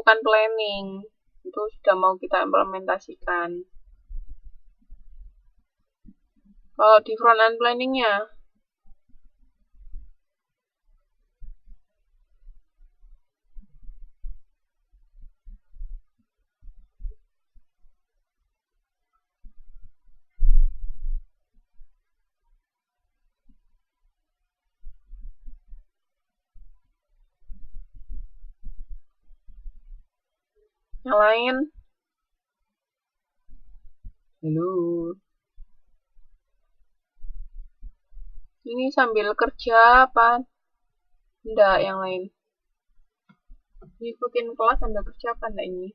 melakukan planning. Itu sudah mau kita implementasikan. Kalau di front end planningnya, yang lain, halo, ini sambil kerja apa? Enggak, yang lain. Ngikutin kelas sambil kerja apa enggak ini?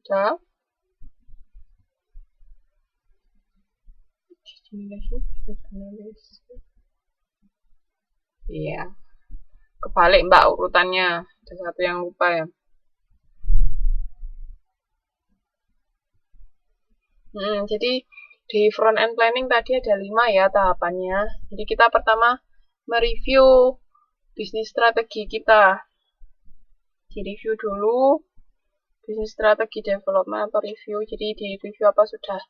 Sudah? Iya. Kebalik Mbak urutannya. Ada satu yang lupa ya. Jadi di front end planning tadi ada 5 ya tahapannya. Jadi kita pertama mereview bisnis strategi kita. Di review dulu bisnis strategi development atau review. Jadi di review apa sudah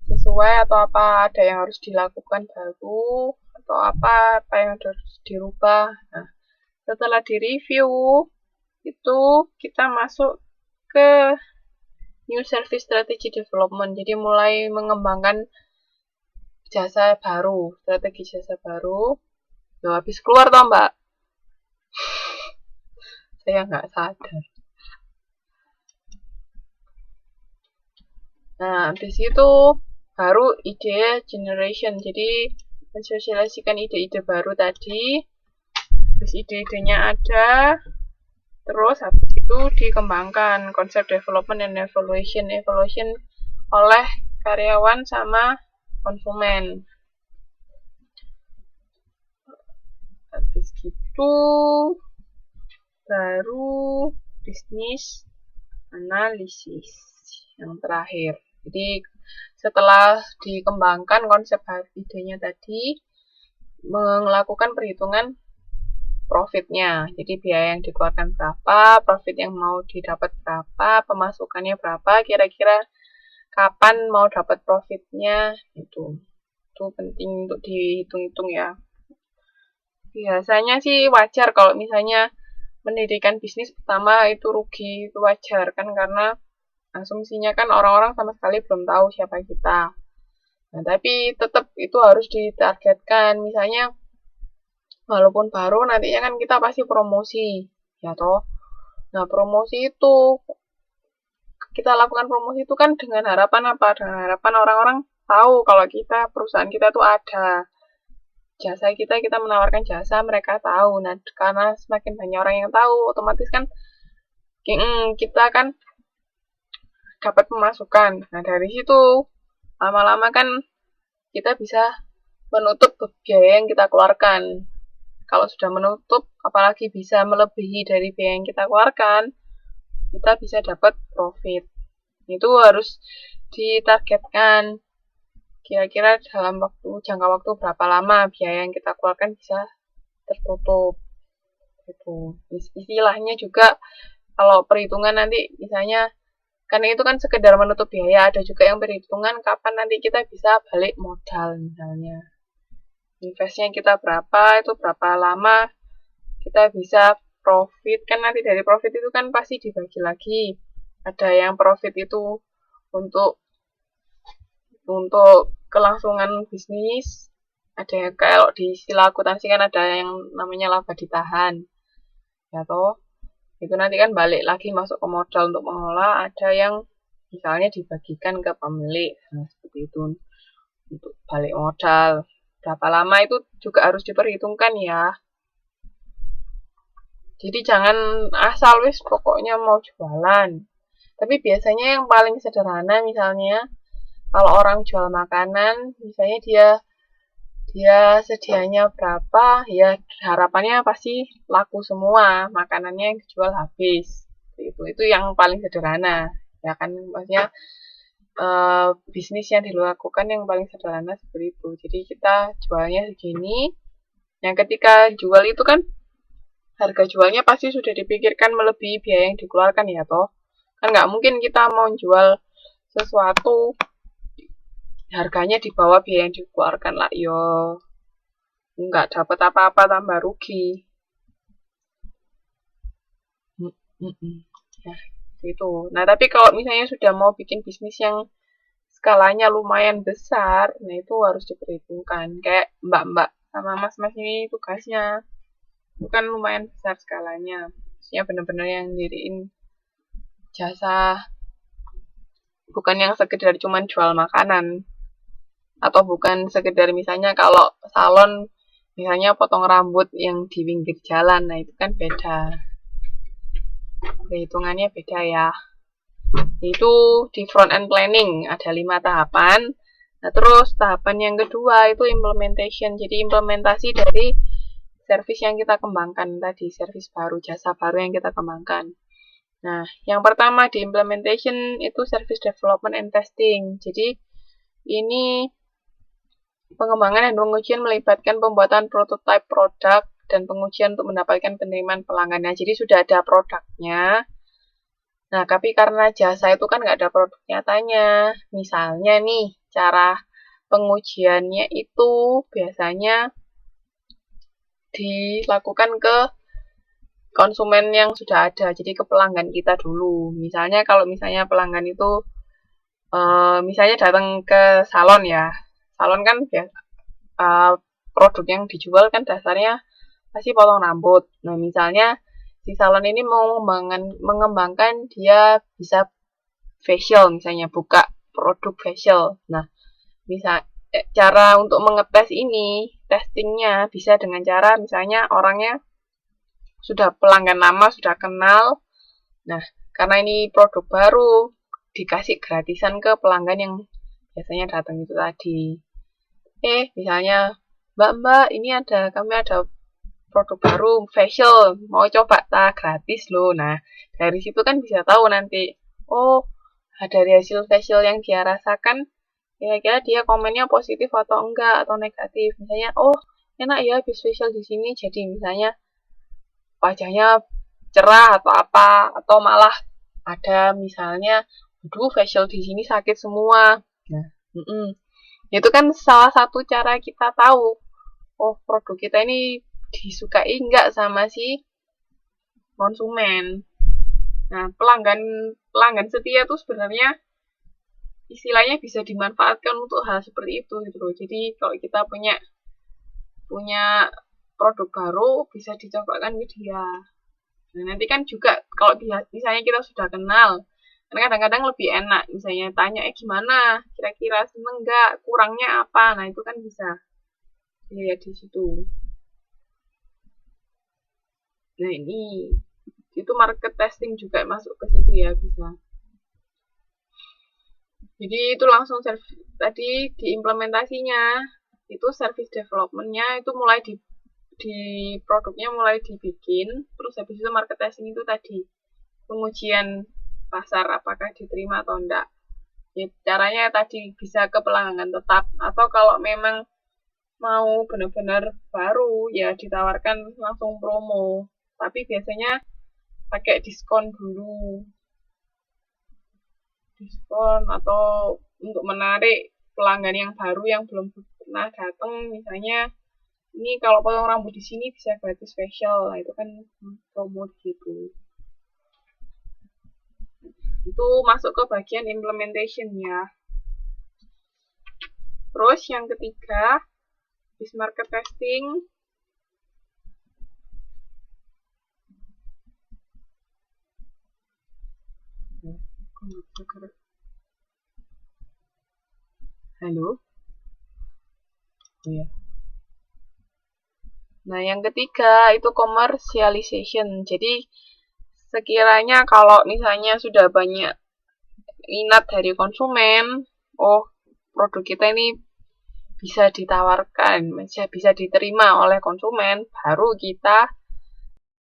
sesuai atau apa ada yang harus dilakukan baru atau apa yang harus dirubah. Nah, setelah di review itu kita masuk ke new service strategy development. Jadi mulai mengembangkan jasa baru, strategi jasa baru. Loh, habis keluar toh Mbak? Saya nggak sadar. Nah, habis itu baru ide generation. Jadi mensosialisasikan ide-ide baru tadi. Habis ide-idenya ada, terus habis itu dikembangkan konsep development dan evaluation oleh karyawan sama konsumen. Habis gitu baru bisnis analisis yang terakhir. Jadi setelah dikembangkan konsep idenya tadi, melakukan perhitungan profitnya. Jadi biaya yang dikeluarkan berapa, profit yang mau didapat berapa, pemasukannya berapa, kira-kira kapan mau dapat profitnya, itu penting untuk dihitung-hitung ya. Biasanya sih wajar kalau misalnya mendirikan bisnis pertama itu rugi, itu wajar kan, karena asumsinya kan orang-orang sama sekali belum tahu siapa kita. Nah, tapi tetap itu harus ditargetkan. Misalnya walaupun baru, nantinya kan kita pasti promosi, ya toh. Nah, promosi itu kita lakukan promosi itu kan dengan harapan apa? Dengan harapan orang-orang tahu kalau kita, perusahaan kita tuh ada. Jasa kita menawarkan jasa, mereka tahu. Nah, karena semakin banyak orang yang tahu, otomatis kan kita kan dapat pemasukan. Nah, dari situ lama-lama kan kita bisa menutup biaya yang kita keluarkan. Kalau sudah menutup, apalagi bisa melebihi dari biaya yang kita keluarkan, kita bisa dapat profit. Itu harus ditargetkan. Kira-kira dalam jangka waktu berapa lama biaya yang kita keluarkan bisa tertutup. Itu istilahnya juga kalau perhitungan nanti misalnya, karena itu kan sekedar menutup biaya, ada juga yang perhitungan kapan nanti kita bisa balik modal misalnya. Investnya kita berapa, itu berapa lama kita bisa profit, kan nanti dari profit itu kan pasti dibagi lagi. Ada yang profit itu untuk kelangsungan bisnis, ada yang kalau di istilah akuntansi kan ada yang namanya laba ditahan, ya toh. Itu nanti kan balik lagi masuk ke modal untuk mengelola, ada yang misalnya dibagikan ke pemilik, nah seperti itu untuk balik modal. Berapa lama itu juga harus diperhitungkan ya. Jadi jangan asal wis pokoknya mau jualan. Tapi biasanya yang paling sederhana misalnya kalau orang jual makanan, misalnya dia ya sedianya berapa, ya harapannya pasti laku semua, makanannya yang dijual habis. Itu yang paling sederhana, ya kan, maksudnya bisnis yang dilakukan yang paling sederhana seperti itu. Jadi kita jualnya segini, yang ketika jual itu kan harga jualnya pasti sudah dipikirkan melebihi biaya yang dikeluarkan ya toh. Kan nggak mungkin kita mau jual sesuatu harganya di bawah biaya yang dikeluarkan lah, yo nggak dapat apa-apa, tambah rugi. Nah, itu. Nah, tapi kalau misalnya sudah mau bikin bisnis yang skalanya lumayan besar, nah itu harus diperhitungkan. Kayak mbak-mbak sama mas-mas ini tugasnya bukan lumayan besar skalanya. Maksudnya benar-benar yang diriin jasa, bukan yang sekedar cuman jual makanan. Atau bukan sekedar misalnya kalau salon, misalnya potong rambut yang di pinggir jalan, nah itu kan beda. Perhitungannya beda ya. Itu di front end planning ada 5 tahapan. Nah, terus tahapan yang kedua itu implementation. Jadi implementasi dari service yang kita kembangkan tadi, service baru, jasa baru yang kita kembangkan. Nah, yang pertama di implementation itu service development and testing. Jadi ini pengembangan dan pengujian melibatkan pembuatan prototipe produk dan pengujian untuk mendapatkan penerimaan pelanggannya. Jadi sudah ada produknya. Nah, tapi karena jasa itu kan nggak ada produk nyatanya. Misalnya nih, cara pengujiannya itu biasanya dilakukan ke konsumen yang sudah ada, jadi ke pelanggan kita dulu. Misalnya kalau misalnya pelanggan itu misalnya datang ke salon ya, salon kan produk yang dijual kan dasarnya pasti potong rambut. Nah, misalnya si salon ini mau mengembangkan dia bisa facial, misalnya buka produk facial. Nah, cara untuk mengetes ini, testingnya bisa dengan cara misalnya orangnya sudah pelanggan lama, sudah kenal. Nah, karena ini produk baru, dikasih gratisan ke pelanggan yang biasanya datang itu tadi. Misalnya, Mbak, ini kami ada produk baru, facial, mau coba gratis loh. Nah, dari situ kan bisa tahu nanti, oh, dari hasil facial yang dia rasakan, kira-kira dia komennya positif atau enggak, atau negatif. Misalnya, oh, enak ya habis facial di sini, jadi misalnya wajahnya cerah atau apa, atau malah ada misalnya, aduh facial di sini sakit semua. Nah, itu kan salah satu cara kita tahu, oh produk kita ini disukai enggak sama si konsumen. Nah, pelanggan setia tuh sebenarnya istilahnya bisa dimanfaatkan untuk hal seperti itu gitu loh. Jadi kalau kita punya produk baru bisa dicobakan ke dia. Nah, nanti kan juga kalau misalnya kita sudah kenal, karena kadang-kadang lebih enak misalnya tanya gimana, kira-kira seneng nggak, kurangnya apa. Nah, itu kan bisa dilihat di situ. Nah, itu market testing juga masuk ke situ ya, bisa. Jadi itu langsung tadi di implementasinya itu service development-nya itu mulai di produknya mulai dibikin, terus habis itu market testing itu tadi pengujian pasar apakah diterima atau enggak. Ya, caranya tadi bisa ke pelanggan tetap, atau kalau memang mau benar-benar baru ya ditawarkan langsung promo, tapi biasanya pakai diskon dulu, diskon atau untuk menarik pelanggan yang baru yang belum pernah datang. Misalnya ini kalau potong rambut di sini bisa gratis facial, nah itu kan promo gitu. Itu masuk ke bagian implementation ya. Terus yang ketiga, is market testing. Halo? Oh ya. Nah, yang ketiga itu commercialization. Jadi, sekiranya kalau misalnya sudah banyak minat dari konsumen, oh produk kita ini bisa ditawarkan, bisa diterima oleh konsumen, baru kita